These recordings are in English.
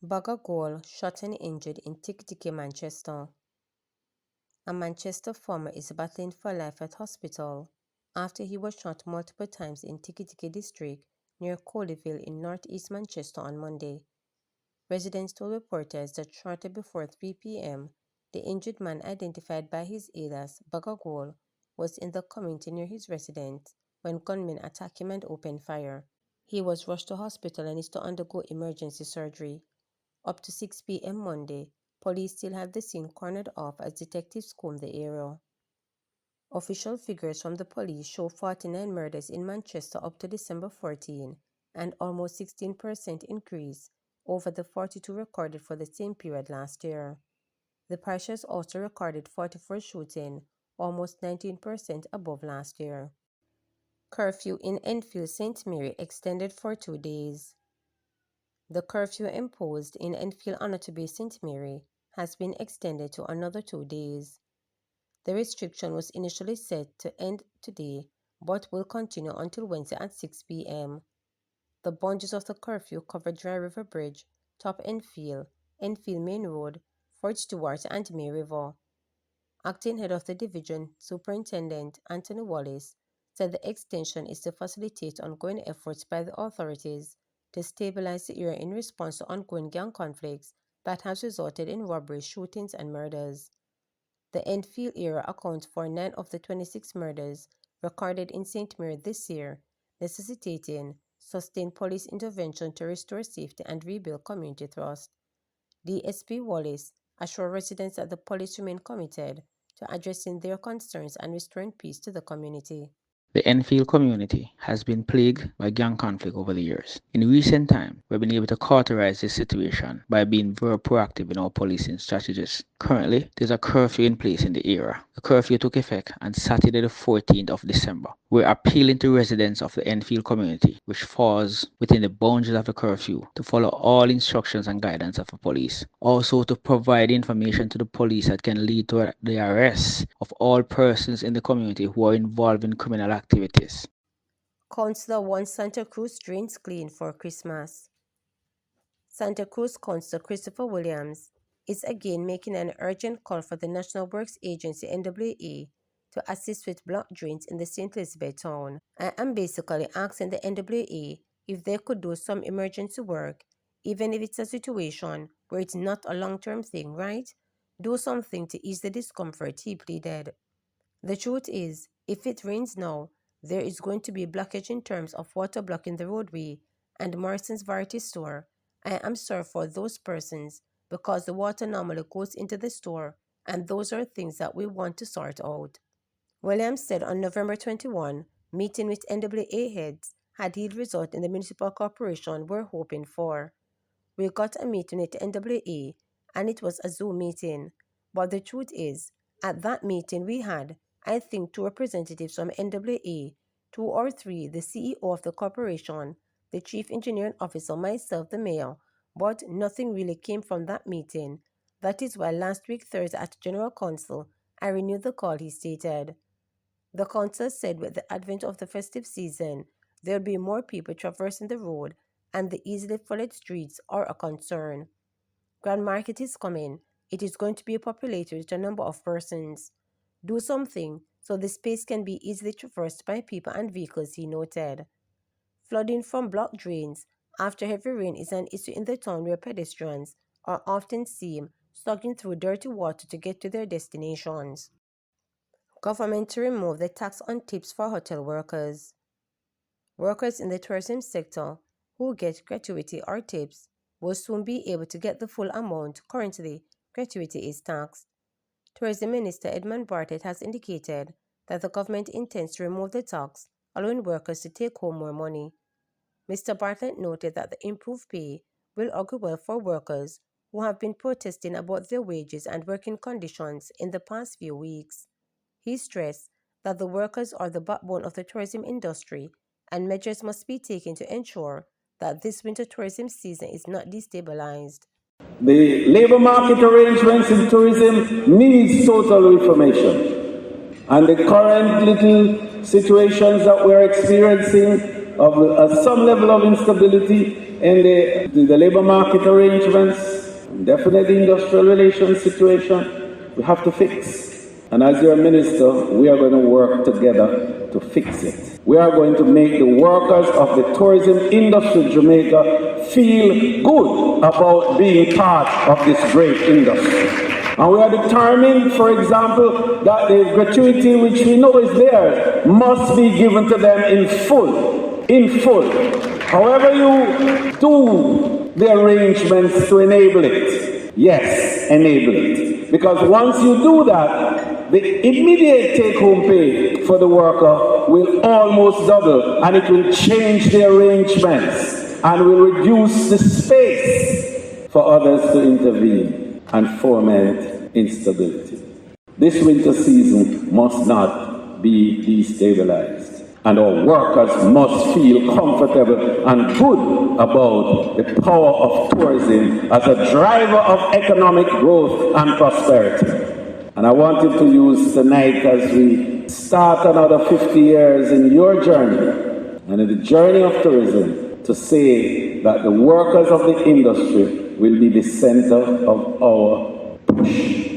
Bagagol shot and injured in Tiki, Manchester. A Manchester farmer is battling for life at hospital after he was shot multiple times in Tiki district near Colleyville in northeast Manchester on Monday. Residents told reporters that shortly before 3 p.m., the injured man, identified by his alias Bagagol, was in the community near his residence when gunmen attacked him and opened fire. He was rushed to hospital and is to undergo emergency surgery. Up to 6 p.m. Monday, police still had the scene cornered off as detectives combed the area. Official figures from the police show 49 murders in Manchester up to December 14, an almost 16% increase over the 42 recorded for the same period last year. The parish has also recorded 44 shootings, almost 19% above last year. Curfew in Enfield St Mary extended for 2 days. The curfew imposed in Enfield St Mary has been extended to another 2 days. The restriction was initially set to end today, but will continue until Wednesday at 6 p.m. The boundaries of the curfew cover Dry River Bridge, Top Enfield, Enfield Main Road, Fort Stewart, and May River. Acting head of the division, Superintendent Anthony Wallace, said the extension is to facilitate ongoing efforts by the authorities to stabilize the area in response to ongoing gang conflicts that has resulted in robberies, shootings, and murders. The Enfield area accounts for 9 of the 26 murders recorded in St. Mary this year, necessitating sustained police intervention to restore safety and rebuild community trust. DSP Wallace assured residents that the police remain committed to addressing their concerns and restoring peace to the community. The Enfield community has been plagued by gang conflict over the years. In recent time, we've been able to cauterize this situation by being very proactive in our policing strategies. Currently, there's a curfew in place in the area. The curfew took effect on Saturday the 14th of December. We're appealing to residents of the Enfield community, which falls within the boundaries of the curfew, to follow all instructions and guidance of the police. Also, to provide information to the police that can lead to the arrest of all persons in the community who are involved in criminal activities. Councillor wants Santa Cruz drains clean for Christmas. Santa Cruz Councillor Christopher Williams is again making an urgent call for the National Works Agency NWA to assist with blocked drains in the St. Elizabeth town. I am basically asking the NWA if they could do some emergency work, even if it's a situation where it's not a long-term thing, right? Do something to ease the discomfort, he pleaded. The truth is, if it rains now, there is going to be blockage in terms of water blocking the roadway and Morrison's Variety Store. I am sorry for those persons because the water normally goes into the store, and those are things that we want to sort out. Williams said on November 21, meeting with NWA heads had yield result in the municipal corporation we're hoping for. We got a meeting with NWA and it was a Zoom meeting, but the truth is, at that meeting we had, I think, 2 representatives from NWA, 2 or 3, the CEO of the corporation, the chief engineering officer, myself, the mayor, but nothing really came from that meeting. That is why last week Thursday at General Council, I renewed the call, he stated. The council said with the advent of the festive season, there will be more people traversing the road and the easily flooded streets are a concern. Grand Market is coming. It is going to be populated with a number of persons. Do something so the space can be easily traversed by people and vehicles, he noted. Flooding from blocked drains after heavy rain is an issue in the town where pedestrians are often seen struggling through dirty water to get to their destinations. Government to remove the tax on tips for hotel workers. Workers in the tourism sector who get gratuity or tips will soon be able to get the full amount. Currently, gratuity is taxed. Tourism Minister Edmund Bartlett has indicated that the government intends to remove the tax, allowing workers to take home more money. Mr. Bartlett noted that the improved pay will augur well for workers who have been protesting about their wages and working conditions in the past few weeks. He stressed that the workers are the backbone of the tourism industry and measures must be taken to ensure that this winter tourism season is not destabilized. The labor market arrangements in tourism needs total reformation. And the current little situations that we're experiencing of some level of instability in the labor market arrangements, definitely industrial relations situation, we have to fix. And as your minister, we are going to work together to fix it. We are going to make the workers of the tourism industry of Jamaica feel good about being part of this great industry. And we are determined, for example, that the gratuity which we know is there must be given to them in full. In full. However you do the arrangements to enable it, yes, enable it. Because once you do that, the immediate take-home pay for the worker will almost double, and it will change the arrangements and will reduce the space for others to intervene and foment instability. This winter season must not be destabilized, and our workers must feel comfortable and good about the power of tourism as a driver of economic growth and prosperity. And I wanted to use tonight as we start another 50 years in your journey and in the journey of tourism to say that the workers of the industry will be the center of our push.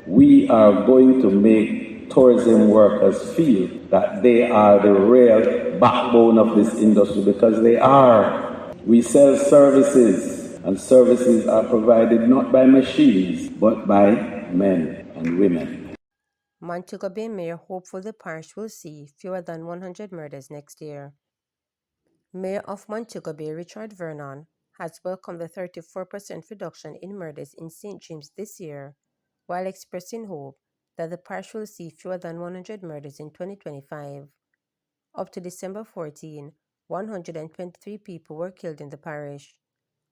We are going to make tourism workers feel that they are the real backbone of this industry, because they are. We sell services, and services are provided not by machines, but by men and women. Montego Bay Mayor hopeful the parish will see fewer than 100 murders next year. Mayor of Montego Bay, Richard Vernon, has welcomed the 34% reduction in murders in St. James this year, while expressing hope that the parish will see fewer than 100 murders in 2025. Up to December 14, 123 people were killed in the parish.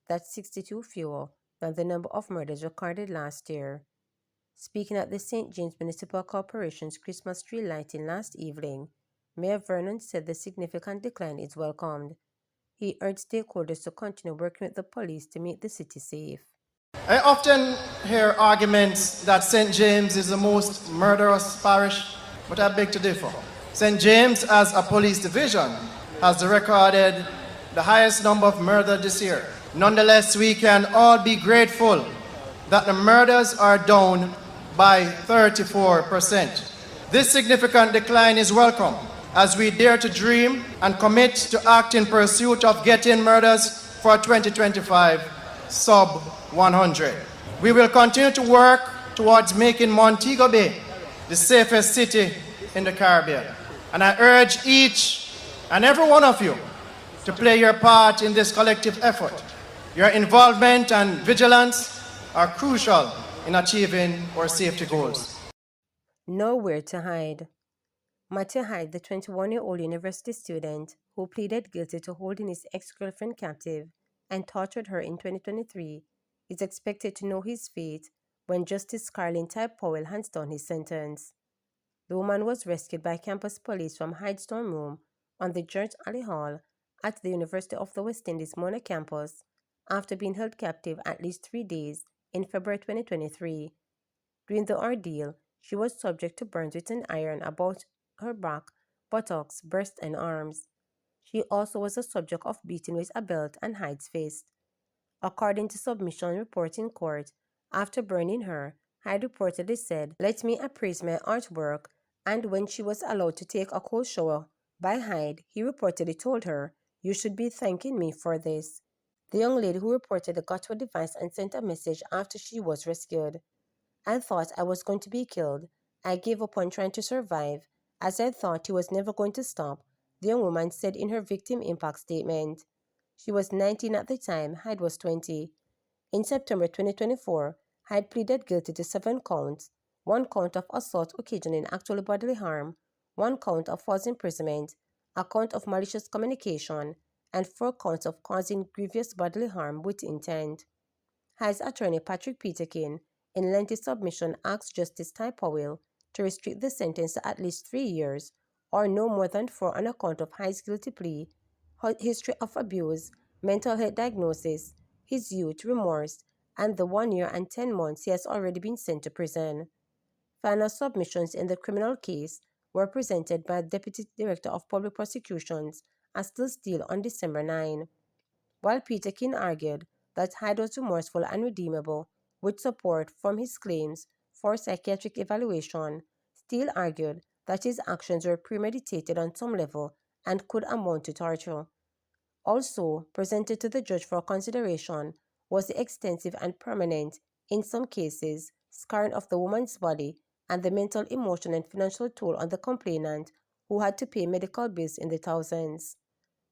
That's 62 fewer than the number of murders recorded last year. Speaking at the St. James Municipal Corporation's Christmas tree lighting last evening, Mayor Vernon said the significant decline is welcomed. He urged stakeholders to continue working with the police to make the city safe. I often hear arguments that St. James is the most murderous parish, but I beg to differ. St. James, as a police division, has recorded the highest number of murders this year. Nonetheless, we can all be grateful that the murders are down by 34%. This significant decline is welcome as we dare to dream and commit to act in pursuit of getting murders for 2025 sub 100. We will continue to work towards making Montego Bay the safest city in the Caribbean. And I urge each and every one of you to play your part in this collective effort. Your involvement and vigilance are crucial in achieving our safety goals. Nowhere to hide. Matthew Hyde, the 21-year-old university student who pleaded guilty to holding his ex-girlfriend captive and tortured her in 2023, is expected to know his fate when Justice Carlin Ty Powell hands down his sentence. The woman was rescued by campus police from Hyde's dorm room on the George Alley Hall at the University of the West Indies Mona campus after being held captive at least 3 days in February 2023. During the ordeal, she was subject to burns with an iron about her back, buttocks, breast, and arms. She also was the subject of beating with a belt and Hyde's fist. According to submission report in court, after burning her, Hyde reportedly said, "Let me appraise my artwork," and when she was allowed to take a cold shower by Hyde, he reportedly told her, "You should be thanking me for this." The young lady who reportedly got her device and sent a message after she was rescued. "I thought I was going to be killed. I gave up on trying to survive, as I thought he was never going to stop," the young woman said in her victim impact statement. She was 19 at the time, Hyde was 20. In September 2024, Hyde pleaded guilty to 7 counts, 1 count of assault occasioning actual bodily harm, 1 count of false imprisonment, a count of malicious communication, and 4 counts of causing grievous bodily harm with intent. Hyde's attorney Patrick Peterkin, in lengthy submission, asked Justice Ty Powell to restrict the sentence to at least 3 years, or no more than 4 on account of Hyde's guilty plea, history of abuse, mental health diagnosis, his youth, remorse, and the 1 year and 10 months he has already been sent to prison. Final submissions in the criminal case were presented by the Deputy Director of Public Prosecutions, Astle Steele, on December 9. While Peter King argued that Hyde was remorseful and redeemable, with support from his claims for psychiatric evaluation, Steele argued that his actions were premeditated on some level and could amount to torture. Also presented to the judge for consideration was the extensive and permanent, in some cases, scarring of the woman's body and the mental, emotional, and financial toll on the complainant, who had to pay medical bills in the thousands.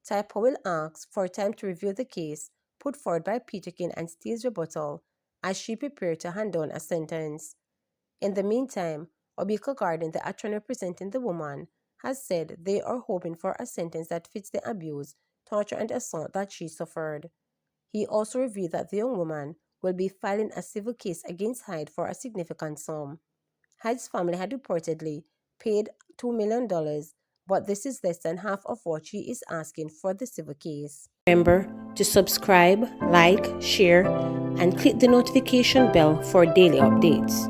Ty Powell asked for time to review the case put forward by Peterkin and Steele's rebuttal as she prepared to hand down a sentence. In the meantime, Obika Garden, the attorney representing the woman, has said they are hoping for a sentence that fits the abuse, torture, and assault that she suffered. He also revealed that the young woman will be filing a civil case against Hyde for a significant sum. Hyde's family had reportedly paid $2 million, but this is less than half of what she is asking for the civil case. Remember to subscribe, like, share, and click the notification bell for daily updates.